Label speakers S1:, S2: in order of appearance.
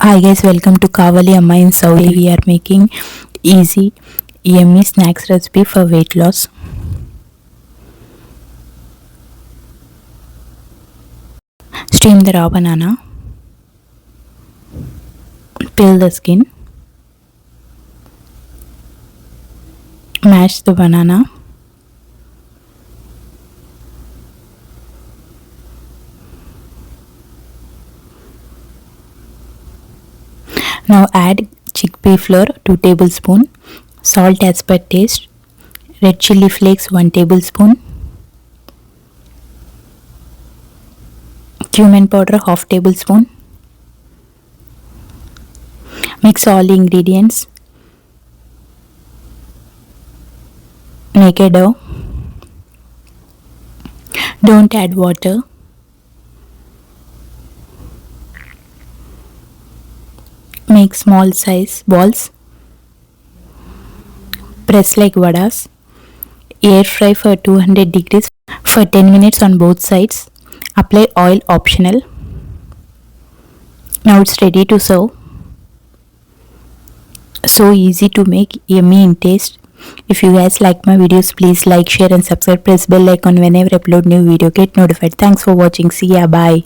S1: Hi guys, welcome to Kavali Amma in Saudi. We are making easy, yummy snacks recipe for weight loss. Steam the raw banana, peel the skin, mash the banana, now add chickpea flour 2 tablespoons, salt as per taste, red chili flakes 1 tablespoon, cumin powder half tablespoon. Mix all the ingredients. Make a dough. Don't add water. Make small size balls. Press like vadas. Air fry for 200 degrees for 10 minutes on both sides. Apply oil optional. Now it's ready to serve. So easy to make, yummy in taste. If you guys like my videos, please like, share and subscribe. Press bell icon whenever I upload new video. Get notified. Thanks for watching. See ya. Bye.